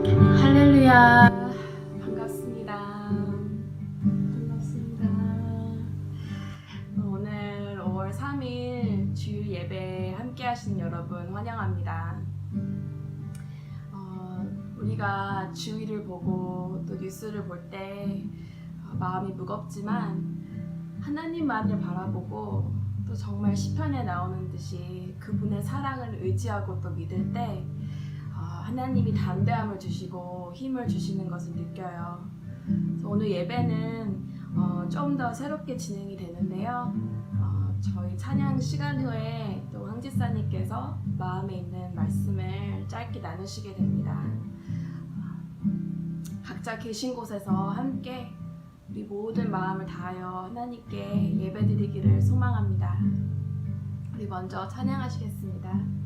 할렐루야. 반갑습니다. 반갑습니다. 오늘 5월 3일 주일 예배 함께 하신 여러분 환영합니다. 우리가 주일을 보고 또 뉴스를 볼 때 마음이 무겁지만 하나님만을 바라보고 또 정말 시편에 나오는 듯이 그분의 사랑을 의지하고 또 믿을 때 하나님이 담대함을 주시고 힘을 주시는 것을 느껴요. 그래서 오늘 예배는 좀 더 새롭게 진행이 되는데요. 저희 찬양 시간 후에 또 황지사님께서 마음에 있는 말씀을 짧게 나누시게 됩니다. 각자 계신 곳에서 함께 우리 모든 마음을 다하여 하나님께 예배드리기를 소망합니다. 우리 먼저 찬양하시겠습니다.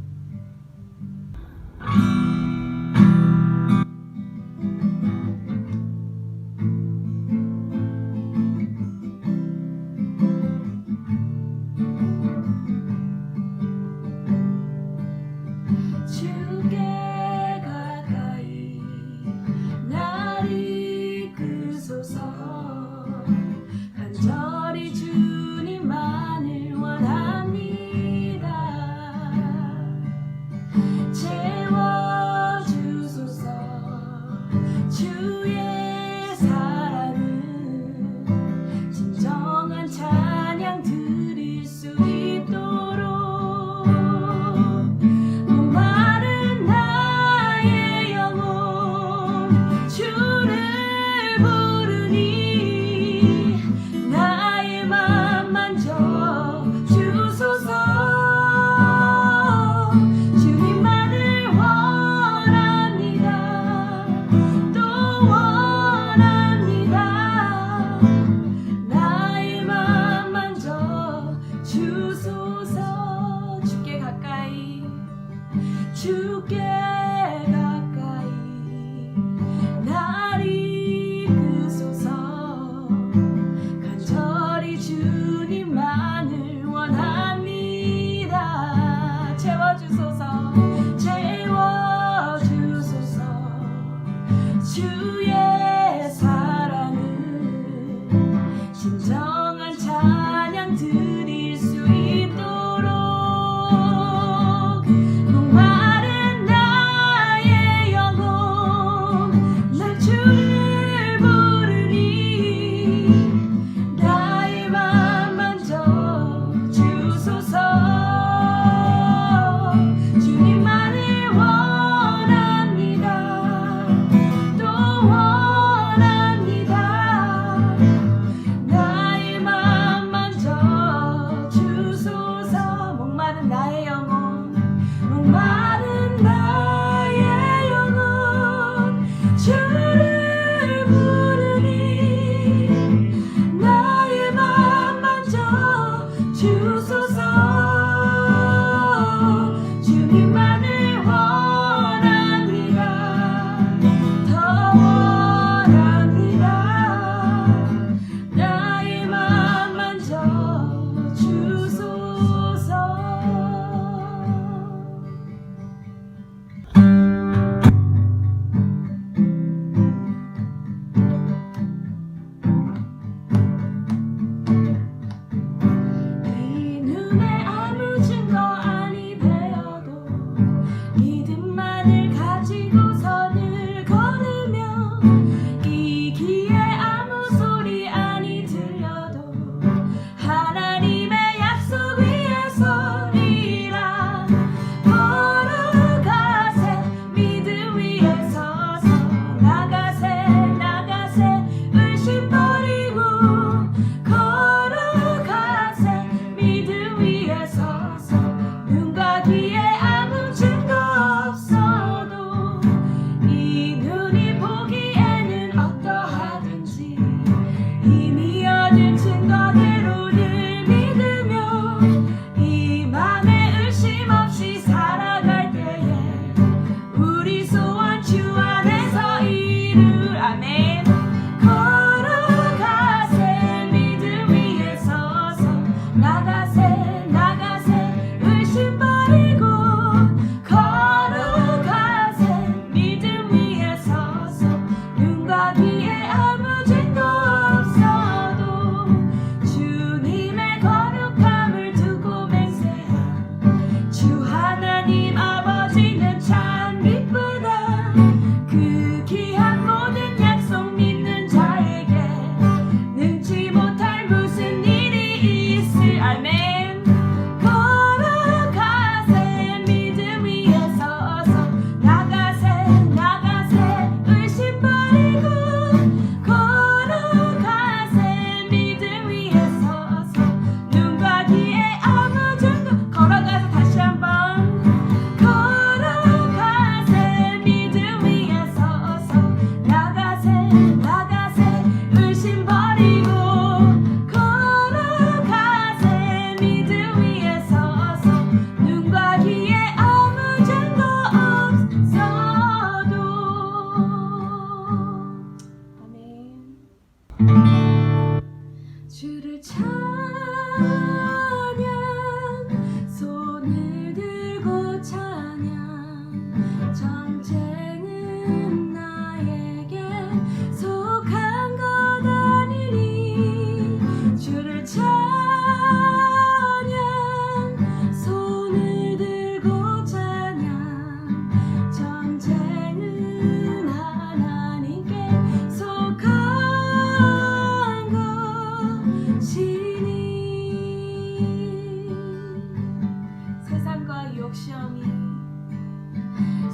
간절히 주님만을 원합니다.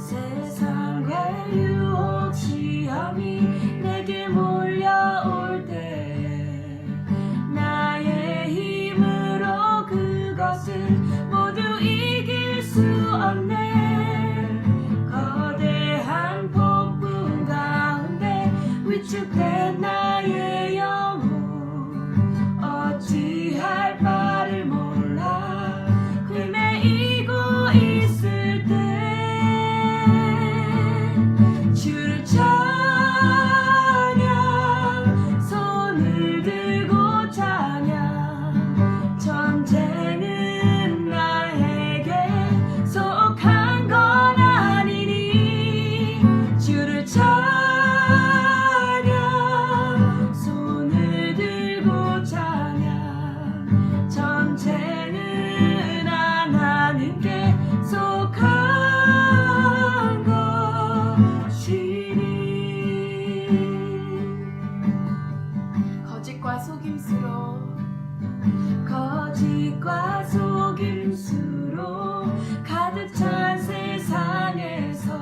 세상의 유혹 시험이 내게 몰려올 때 나의 힘으로 그것을 모두 이길 수 없네. 거대한 폭풍 가운데 위축된 나의 영혼 어찌할 바를 몰라 꿰매이고 있을 때 주를 찬양 손을 들고 찬양 전쟁은 나에게 속한 건 아니니 주를 찬양 손을 들고 찬양 전쟁은 하나님께 속한 것이니. 거짓과 속임수로 가득 찬 세상에서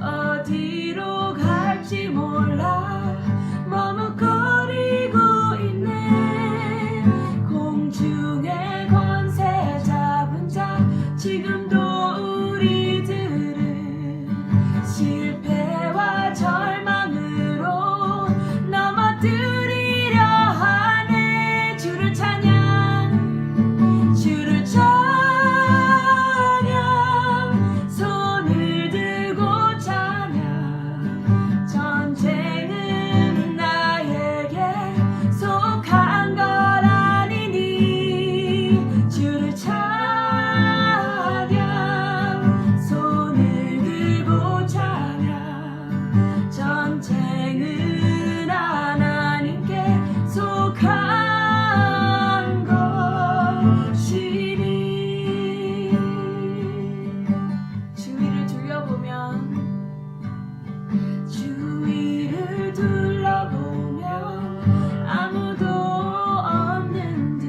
어디로 갈지 몰라 머뭇거리고 있네. 공중의 권세 잡은 자 지금도 우리들은 실패와 절망으로 넘어뜨리려 하네. 주를 찬양 주를 찬양 손을 들고 찬양 전쟁은 나에게 속한 것 아니니 주를 찬양 손을 들고 찬양 전쟁은 하나님께 속한 것이니. 주위를 둘러보면 아무도 없는 듯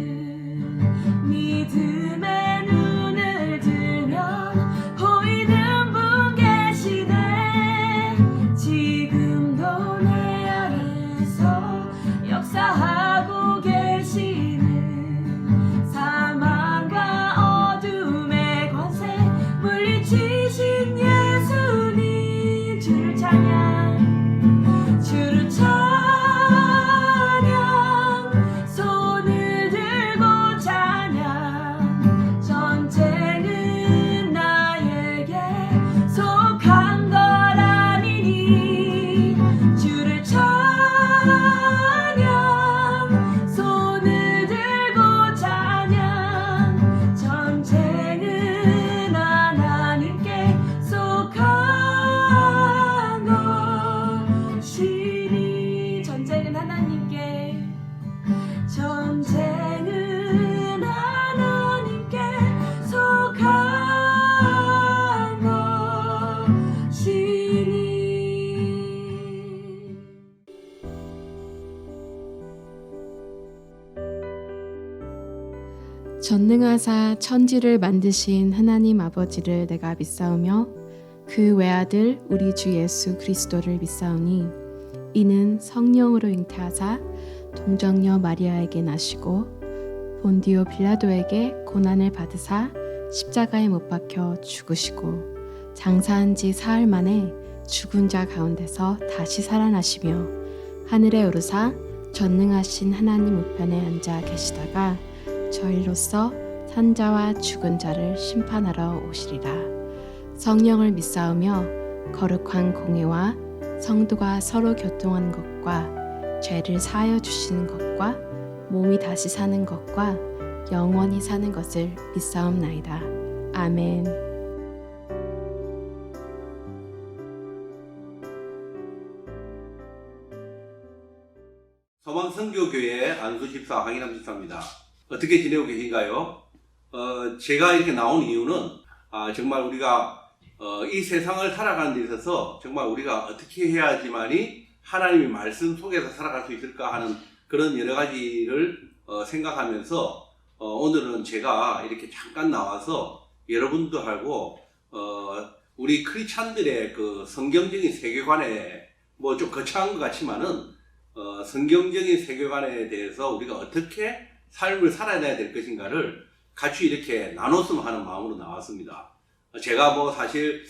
믿음의 눈을 들면 보이는 분 계시네. 지금도 내 안에서 역사하고 계시는 사망과 어둠의 권세 물리치신 예수님 주를 찬양 주를 찬양 손을 들고 찬양 전쟁은 나에게 속한 것 아니니 주를 찬양 손을 들고 찬양 전쟁은 하나님께 속한 것이니. 전쟁은 하나님께 전쟁은 하나님께 속한 것이니. 전능하사 천지를 만드신 하나님 아버지를 내가 믿사오며 그 외아들 우리 주 예수 그리스도를 믿사오니 이는 성령으로 잉태하사 동정녀 마리아에게 나시고 본디오 빌라도에게 고난을 받으사 십자가에 못 박혀 죽으시고 장사한 지 사흘 만에 죽은 자 가운데서 다시 살아나시며 하늘에 오르사 전능하신 하나님 우편에 앉아 계시다가 저희로서 산자와 죽은 자를 심판하러 오시리라. 성령을 믿사오며 거룩한 공회와 성도가 서로 교통하는 것과 죄를 사하여 주시는 것과 몸이 다시 사는 것과 영원히 사는 것을 믿사옵나이다. 아멘. 서방선교교회 안수집사 황인남 집사입니다. 어떻게 지내고 계신가요? 제가 이렇게 나온 이유는 정말 우리가 이 세상을 살아가는 데 있어서 정말 우리가 어떻게 해야지만이 하나님의 말씀 속에서 살아갈 수 있을까 하는 그런 여러 가지를 생각하면서 오늘은 제가 이렇게 잠깐 나와서 여러분들하고 우리 크리스찬들의 그 성경적인 세계관에 뭐 좀 거창한 것 같지만은 성경적인 세계관에 대해서 우리가 어떻게 삶을 살아야 될 것인가를 같이 이렇게 나눴으면 하는 마음으로 나왔습니다. 제가 뭐 사실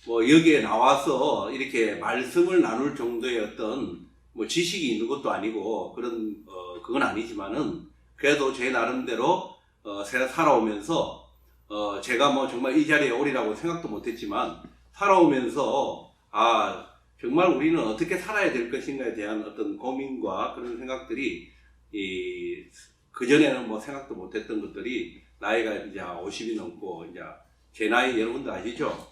뭐 여기에 나와서 이렇게 말씀을 나눌 정도의 어떤 뭐 지식이 있는 것도 아니고 그런 그건 아니지만은 그래도 제 나름대로 살아오면서 제가 뭐 정말 이 자리에 오리라고 생각도 못했지만 살아오면서 정말 우리는 어떻게 살아야 될 것인가에 대한 어떤 고민과 그런 생각들이 그전에는 뭐 생각도 못했던 것들이 나이가 이제 50이 넘고 이제 제 나이 여러분들 아시죠?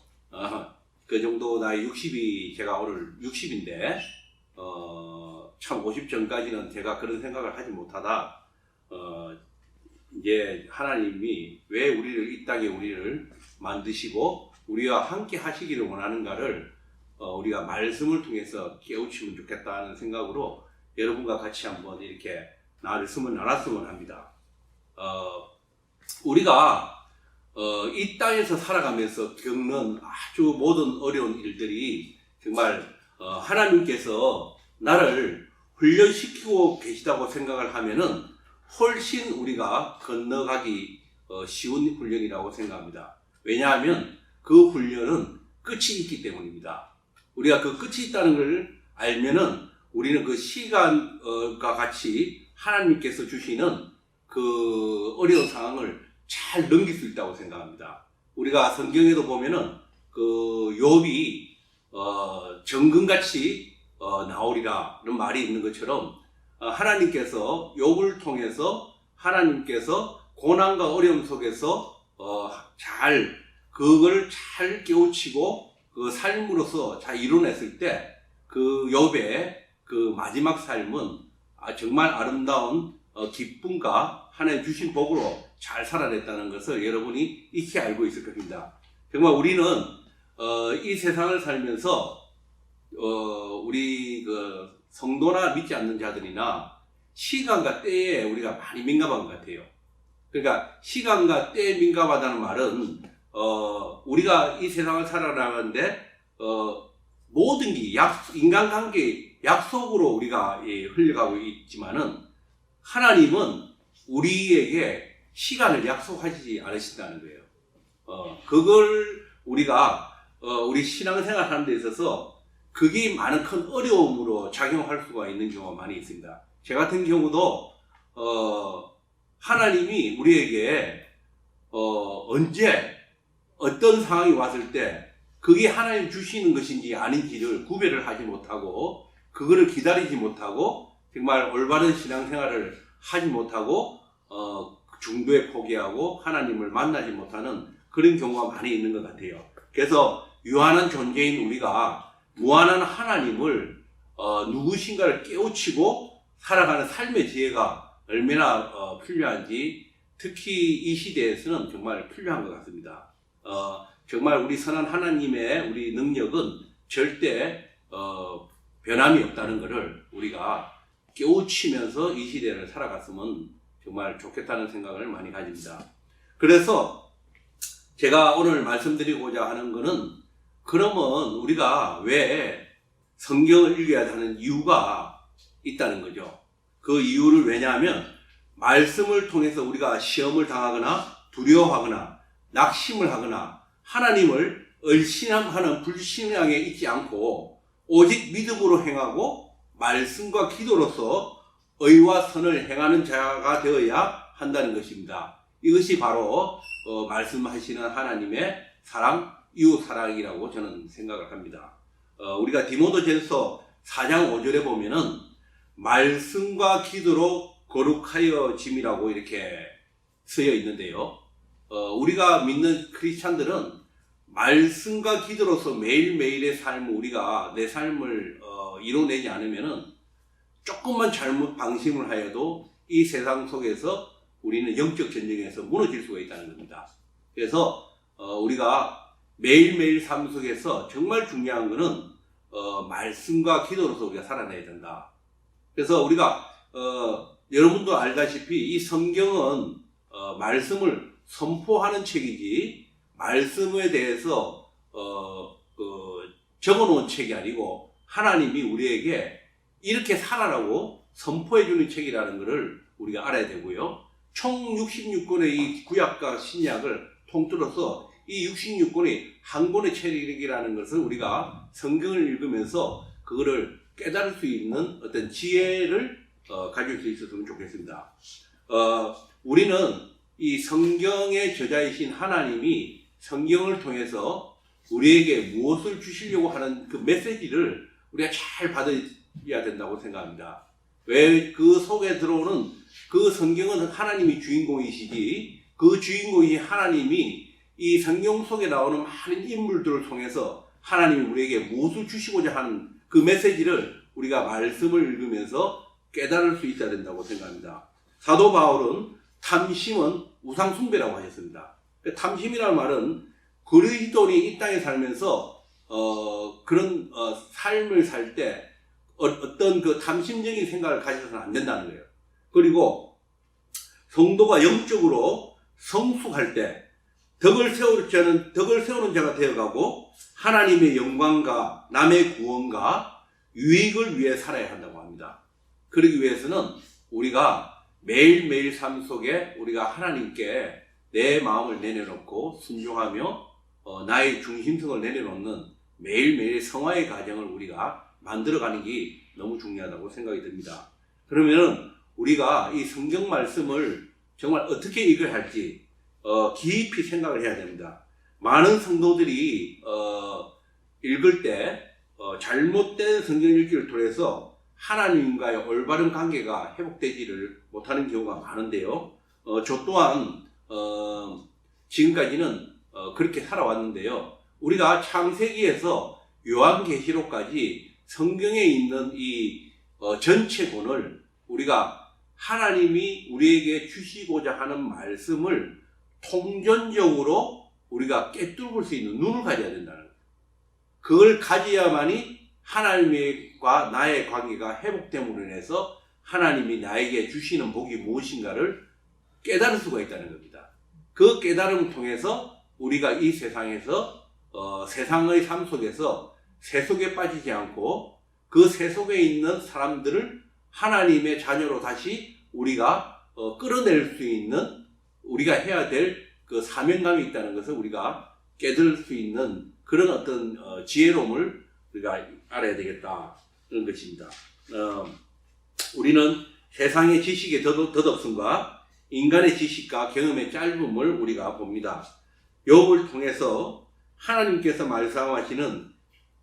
그 정도 나이 60이 제가 오늘 60인데 참 50 전까지는 제가 그런 생각을 하지 못하다 이제 하나님이 왜 우리를 이 땅에 우리를 만드시고 우리와 함께 하시기를 원하는가를 우리가 말씀을 통해서 깨우치면 좋겠다는 생각으로 여러분과 같이 한번 이렇게 나눴으면 합니다. 우리가 이 땅에서 살아가면서 겪는 아주 모든 어려운 일들이 정말 하나님께서 나를 훈련시키고 계시다고 생각을 하면은 훨씬 우리가 건너가기 쉬운 훈련이라고 생각합니다. 왜냐하면 그 훈련은 끝이 있기 때문입니다. 우리가 그 끝이 있다는 걸 알면은 우리는 그 시간과 같이 하나님께서 주시는 그 어려운 상황을 잘 넘길 수 있다고 생각합니다. 우리가 성경에도 보면은 그 욥이 정금같이 나오리라는 말이 있는 것처럼 하나님께서 욥을 통해서 하나님께서 고난과 어려움 속에서 그걸 잘 깨우치고 그 삶으로서 잘 이뤄냈을 때 그 욥의 그 마지막 삶은 정말 아름다운 기쁨과 하나님 주신 복으로 잘 살아냈다는 것을 여러분이 익히 알고 있을 겁니다. 정말 우리는 이 세상을 살면서 우리 그 성도나 믿지 않는 자들이나 시간과 때에 우리가 많이 민감한 것 같아요. 그러니까 시간과 때에 민감하다는 말은 우리가 이 세상을 살아가는데 모든 게 인간관계 약속으로 우리가 흘러가고 있지만은 하나님은 우리에게 시간을 약속하지 않으신다는 거예요. 그걸 우리가 우리 신앙생활 하는 데 있어서 그게 많은 큰 어려움으로 작용할 수가 있는 경우가 많이 있습니다. 제 같은 경우도 하나님이 우리에게 언제 어떤 상황이 왔을 때 그게 하나님 주시는 것인지 아닌지를 구별을 하지 못하고 그거를 기다리지 못하고 정말 올바른 신앙생활을 하지 못하고 중도에 포기하고 하나님을 만나지 못하는 그런 경우가 많이 있는 것 같아요. 그래서 유한한 존재인 우리가 무한한 하나님을 누구신가를 깨우치고 살아가는 삶의 지혜가 얼마나 필요한지 특히 이 시대에서는 정말 필요한 것 같습니다. 정말 우리 선한 하나님의 우리 능력은 절대 변함이 없다는 것을 우리가 깨우치면서 이 시대를 살아갔으면 정말 좋겠다는 생각을 많이 가집니다. 그래서 제가 오늘 말씀드리고자 하는 것은 그러면 우리가 왜 성경을 읽어야 하는 이유가 있다는 거죠. 그 이유를 왜냐하면 말씀을 통해서 우리가 시험을 당하거나 두려워하거나 낙심을 하거나 하나님을 얼신하는 불신앙에 있지 않고 오직 믿음으로 행하고 말씀과 기도로서 의와 선을 행하는 자가 되어야 한다는 것입니다. 이것이 바로 말씀하시는 하나님의 사랑, 이웃 사랑이라고 저는 생각을 합니다. 우리가 디모데전서 4장 5절에 보면은 말씀과 기도로 거룩하여짐이라고 이렇게 쓰여 있는데요. 우리가 믿는 크리스찬들은 말씀과 기도로서 매일매일의 삶을 우리가 내 삶을 이뤄내지 않으면은 조금만 잘못 방심을 하여도 이 세상 속에서 우리는 영적 전쟁에서 무너질 수가 있다는 겁니다. 그래서 우리가 매일매일 삶 속에서 정말 중요한 것은 말씀과 기도로서 우리가 살아내야 된다. 그래서 우리가 여러분도 알다시피 이 성경은 말씀을 선포하는 책이지 말씀에 대해서 적어놓은 책이 아니고 하나님이 우리에게 이렇게 살아라고 선포해주는 책이라는 것을 우리가 알아야 되고요. 총 66권의 이 구약과 신약을 통틀어서 이 66권이 한 권의 책이라는 것을 우리가 성경을 읽으면서 그거를 깨달을 수 있는 어떤 지혜를 가질 수 있었으면 좋겠습니다. 우리는 이 성경의 저자이신 하나님이 성경을 통해서 우리에게 무엇을 주시려고 하는 그 메시지를 우리가 잘 받아야 된다고 생각합니다. 왜 그 속에 들어오는 그 성경은 하나님이 주인공이시지, 그 주인공이 하나님이 이 성경 속에 나오는 많은 인물들을 통해서 하나님이 우리에게 무엇을 주시고자 하는 그 메시지를 우리가 말씀을 읽으면서 깨달을 수 있어야 된다고 생각합니다. 사도 바울은 탐심은 우상숭배라고 하셨습니다. 탐심이라는 말은 그리스도인이 이 땅에 살면서 그런 삶을 살 때 어떤 그 탐심적인 생각을 가져서는 안 된다는 거예요. 그리고 성도가 영적으로 성숙할 때 덕을 세우는 자가 되어가고 하나님의 영광과 남의 구원과 유익을 위해 살아야 한다고 합니다. 그러기 위해서는 우리가 매일매일 삶 속에 우리가 하나님께 내 마음을 내려놓고 순종하며 나의 중심성을 내려놓는 매일매일 성화의 과정을 우리가 만들어가는 게 너무 중요하다고 생각이 듭니다. 그러면은 우리가 이 성경 말씀을 정말 어떻게 읽어야 할지 깊이 생각을 해야 됩니다. 많은 성도들이 읽을 때 잘못된 성경 읽기를 통해서 하나님과의 올바른 관계가 회복되지를 못하는 경우가 많은데요. 저 또한 지금까지는 그렇게 살아왔는데요. 우리가 창세기에서 요한계시록까지 성경에 있는 이 전체본을 우리가 하나님이 우리에게 주시고자 하는 말씀을 통전적으로 우리가 깨뚫을 수 있는 눈을 가져야 된다는 거예요. 그걸 가져야만이 하나님과 나의 관계가 회복됨으로 인해서 하나님이 나에게 주시는 복이 무엇인가를 깨달을 수가 있다는 겁니다. 그 깨달음을 통해서 우리가 이 세상에서 세상의 삶 속에서 세속에 빠지지 않고 그 세속에 있는 사람들을 하나님의 자녀로 다시 우리가 끌어낼 수 있는 우리가 해야 될 그 사명감이 있다는 것을 우리가 깨달을 수 있는 그런 어떤 지혜로움을 우리가 알아야 되겠다 그런 것입니다. 우리는 세상의 지식의 덧없음과 인간의 지식과 경험의 짧음을 우리가 봅니다. 욥을 통해서 하나님께서 말씀하시는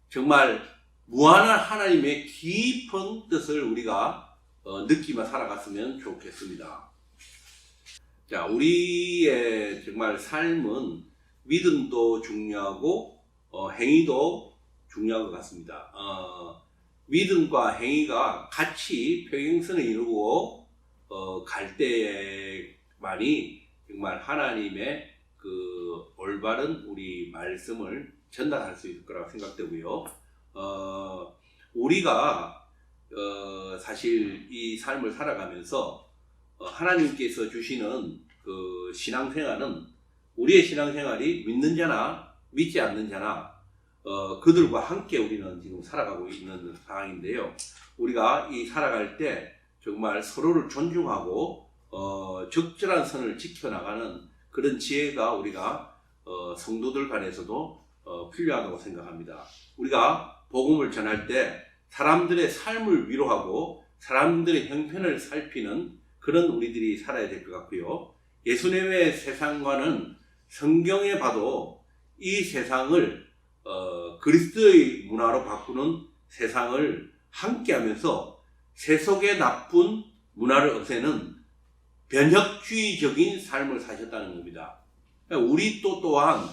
정말 무한한 하나님의 깊은 뜻을 우리가 느끼며 살아갔으면 좋겠습니다. 자, 우리의 정말 삶은 믿음도 중요하고 행위도 중요한 것 같습니다. 믿음과 행위가 같이 평행선을 이루고 갈 때만이 정말 하나님의 그 올바른 우리 말씀을 전달할 수 있을 거라고 생각되고요. 우리가 사실 이 삶을 살아가면서 하나님께서 주시는 그 신앙생활은 우리의 신앙생활이 믿는 자나 믿지 않는 자나 그들과 함께 우리는 지금 살아가고 있는 상황인데요. 우리가 이 살아갈 때 정말 서로를 존중하고 적절한 선을 지켜나가는 그런 지혜가 우리가 성도들 간에서도 필요하다고 생각합니다. 우리가 복음을 전할 때 사람들의 삶을 위로하고 사람들의 형편을 살피는 그런 우리들이 살아야 될 것 같고요. 예수님의 세상과는 성경에 봐도 이 세상을 그리스도의 문화로 바꾸는 세상을 함께하면서 세속의 나쁜 문화를 없애는 변혁주의적인 삶을 사셨다는 겁니다. 우리 또한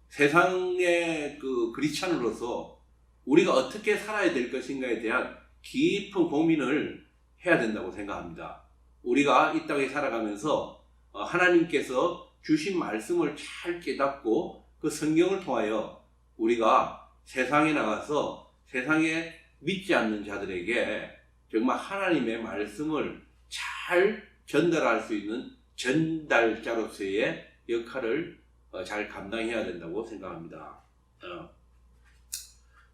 세상의 그 그리스찬으로서 우리가 어떻게 살아야 될 것인가에 대한 깊은 고민을 해야 된다고 생각합니다. 우리가 이 땅에 살아가면서 하나님께서 주신 말씀을 잘 깨닫고 그 성경을 통하여 우리가 세상에 나가서 세상에 믿지 않는 자들에게 정말 하나님의 말씀을 잘 전달할 수 있는 전달자로서의 역할을 잘 감당해야 된다고 생각합니다.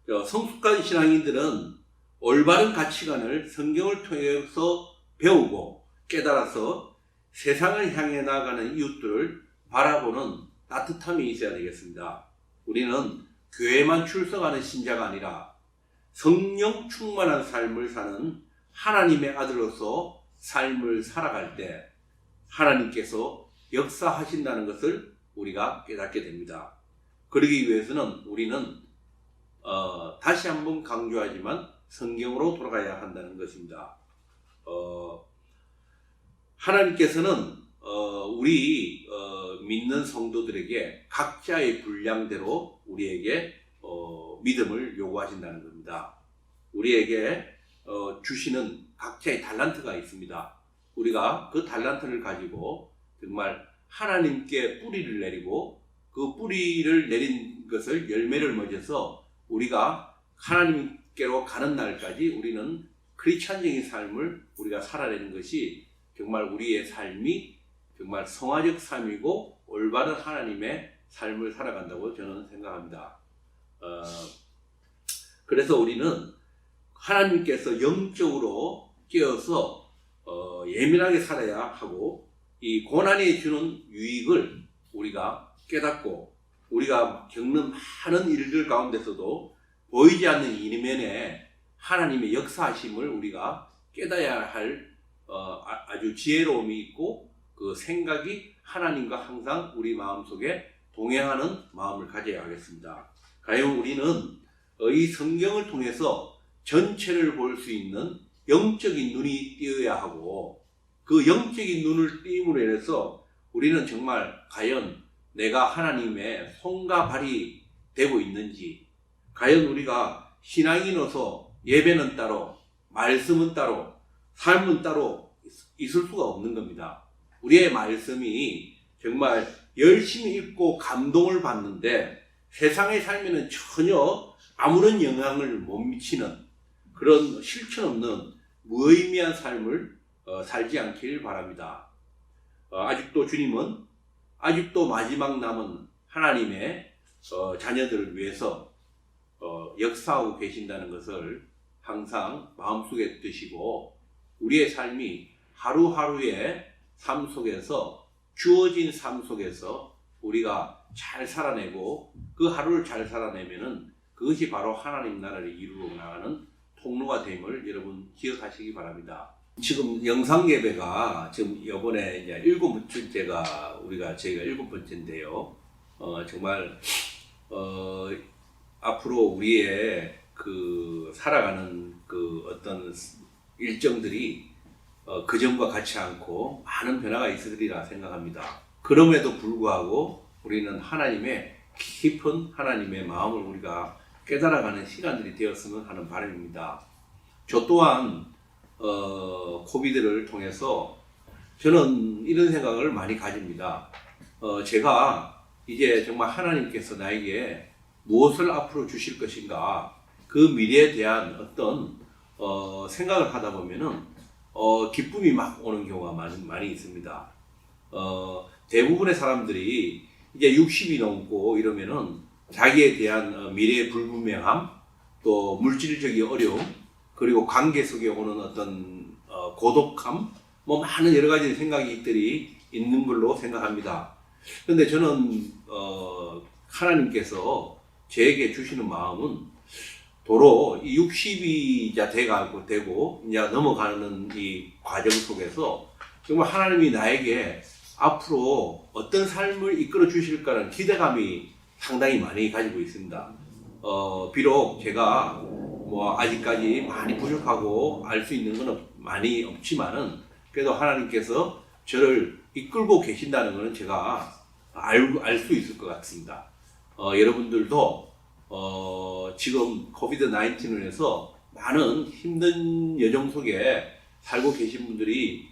성숙한 신앙인들은 올바른 가치관을 성경을 통해서 배우고 깨달아서 세상을 향해 나아가는 이웃들을 바라보는 따뜻함이 있어야 되겠습니다. 우리는 교회만 출석하는 신자가 아니라 성령 충만한 삶을 사는 하나님의 아들로서 삶을 살아갈 때 하나님께서 역사하신다는 것을 우리가 깨닫게 됩니다. 그러기 위해서는 우리는 다시 한번 강조하지만 성경으로 돌아가야 한다는 것입니다. 하나님께서는 우리 믿는 성도들에게 각자의 분량대로 우리에게 믿음을 요구하신다는 겁니다. 우리에게 주시는 각자의 달란트가 있습니다. 우리가 그 달란트를 가지고 정말 하나님께 뿌리를 내리고 그 뿌리를 내린 것을 열매를 맺어서 우리가 하나님께로 가는 날까지 우리는 크리스찬적인 삶을 우리가 살아내는 것이 정말 우리의 삶이 정말 성화적 삶이고 올바른 하나님의 삶을 살아간다고 저는 생각합니다. 그래서 우리는 하나님께서 영적으로 깨어서 예민하게 살아야 하고 이 고난이 주는 유익을 우리가 깨닫고 우리가 겪는 많은 일들 가운데서도 보이지 않는 이면에 하나님의 역사하심을 우리가 깨달아야 할 아주 지혜로움이 있고 그 생각이 하나님과 항상 우리 마음속에 동행하는 마음을 가져야 하겠습니다. 과연 우리는 이 성경을 통해서 전체를 볼 수 있는 영적인 눈이 띄어야 하고 그 영적인 눈을 띄임으로 인해서 우리는 정말 과연 내가 하나님의 손과 발이 되고 있는지, 과연 우리가 신앙인으로서 예배는 따로 말씀은 따로 삶은 따로 있을 수가 없는 겁니다. 우리의 말씀이 정말 열심히 읽고 감동을 받는데 세상의 삶에는 전혀 아무런 영향을 못 미치는 그런 실천 없는 무의미한 삶을 살지 않길 바랍니다. 아직도 주님은 아직도 마지막 남은 하나님의 자녀들을 위해서 역사하고 계신다는 것을 항상 마음속에 드시고 우리의 삶이 하루하루의 삶 속에서 주어진 삶 속에서 우리가 잘 살아내고 그 하루를 잘 살아내면은 그것이 바로 하나님 나라를 이루어 나가는 통로가 됨을 여러분 기억하시기 바랍니다. 지금 영상 예배가 지금 이번에 이제 7번째가 저희가 7번째인데요. 정말 앞으로 우리의 그 살아가는 그 어떤 일정들이 그전과 같지 않고 많은 변화가 있으리라 생각합니다. 그럼에도 불구하고 우리는 하나님의 깊은 하나님의 마음을 우리가 깨달아가는 시간들이 되었으면 하는 바람입니다. 저 또한 코비드를 통해서 저는 이런 생각을 많이 가집니다. 제가 이제 정말 하나님께서 나에게 무엇을 앞으로 주실 것인가 그 미래에 대한 어떤 생각을 하다 보면은 기쁨이 막 오는 경우가 많이 있습니다. 대부분의 사람들이 이제 60이 넘고 이러면은 자기에 대한 미래의 불분명함, 또 물질적인 어려움, 그리고 관계 속에 오는 어떤 고독함, 뭐 많은 여러 가지 생각들이 있는 걸로 생각합니다. 그런데 저는 하나님께서 저에게 주시는 마음은 도로 이 60이 되고 이제 넘어가는 이 과정 속에서 정말 하나님이 나에게 앞으로 어떤 삶을 이끌어 주실까라는 기대감이 상당히 많이 가지고 있습니다. 비록 제가 뭐 아직까지 많이 부족하고 알 수 있는 건 많이 없지만은 그래도 하나님께서 저를 이끌고 계신다는 것은 제가 알 수 있을 것 같습니다. 여러분들도 지금 코비드-19을 해서 많은 힘든 여정 속에 살고 계신 분들이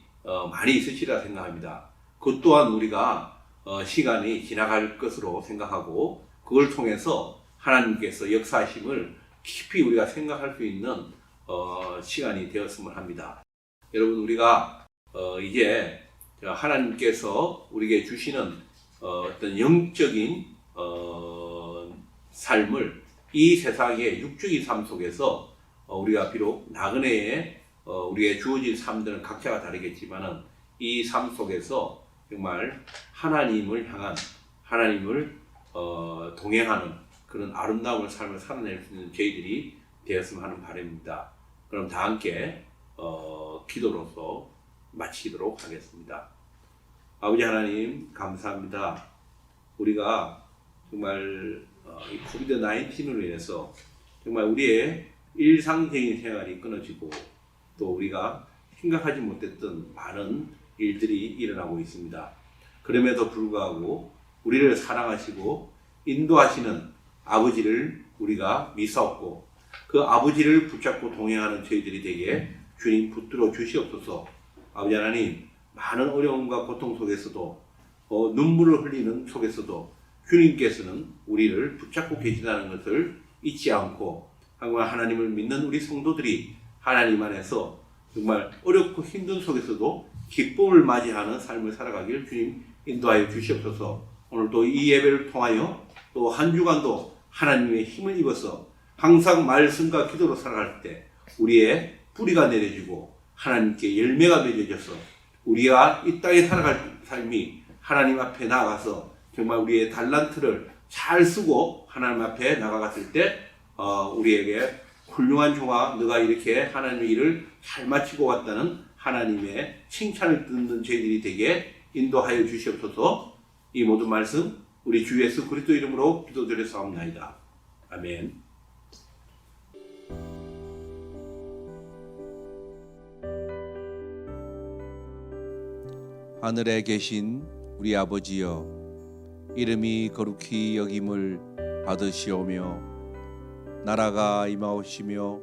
많이 있으시리라 생각합니다. 그 또한 우리가 시간이 지나갈 것으로 생각하고 그걸 통해서 하나님께서 역사하심을 깊이 우리가 생각할 수 있는 시간이 되었으면 합니다. 여러분 우리가 이제 하나님께서 우리에게 주시는 어떤 영적인 삶을 이 세상의 육적인 삶 속에서 우리가 비록 나그네에 우리의 주어진 삶들은 각자가 다르겠지만은 이 삶 속에서 정말 하나님을 향한 하나님을 동행하는 그런 아름다운 삶을 살아낼 수 있는 저희들이 되었으면 하는 바람입니다. 그럼 다 함께 기도로서 마치도록 하겠습니다. 아버지 하나님 감사합니다. 우리가 정말 이 코비드-19으로 인해서 정말 우리의 일상적인 생활이 끊어지고 또 우리가 생각하지 못했던 많은 일들이 일어나고 있습니다. 그럼에도 불구하고 우리를 사랑하시고 인도하시는 아버지를 우리가 믿사옵고 그 아버지를 붙잡고 동행하는 저희들이 되게 주님 붙들어 주시옵소서. 아버지 하나님 많은 어려움과 고통 속에서도 눈물을 흘리는 속에서도 주님께서는 우리를 붙잡고 계시다는 것을 잊지 않고 정말 하나님을 믿는 우리 성도들이 하나님 안에서 정말 어렵고 힘든 속에서도 기쁨을 맞이하는 삶을 살아가길 주님 인도하여 주시옵소서. 오늘도 이 예배를 통하여 또 한 주간도 하나님의 힘을 입어서 항상 말씀과 기도로 살아갈 때 우리의 뿌리가 내려지고 하나님께 열매가 맺어져서 우리가 이 땅에 살아갈 삶이 하나님 앞에 나아가서 정말 우리의 달란트를 잘 쓰고 하나님 앞에 나아갔을 때 우리에게 훌륭한 종아 너가 이렇게 하나님의 일을 잘 마치고 왔다는 하나님의 칭찬을 듣는 저희들이 되게 인도하여 주시옵소서. 이 모든 말씀 우리 주 예수 그리스도 이름으로 기도드렸사옵나이다. 아멘. 하늘에 계신 우리 아버지여, 이름이 거룩히 여김을 받으시오며 나라가 임하옵시며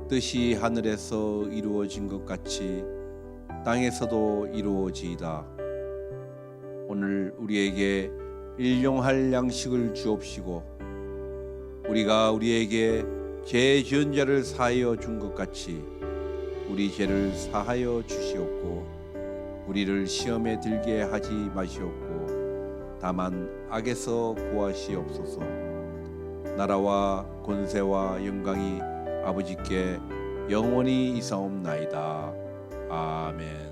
뜻이 하늘에서 이루어진 것 같이 땅에서도 이루어지이다. 오늘 우리에게 일용할 양식을 주옵시고 우리가 우리에게 죄 지은 자를 사하여 준 것 같이 우리 죄를 사하여 주시옵고 우리를 시험에 들게 하지 마시옵고 다만 악에서 구하시옵소서. 나라와 권세와 영광이 아버지께 영원히 이사옵나이다. 아멘.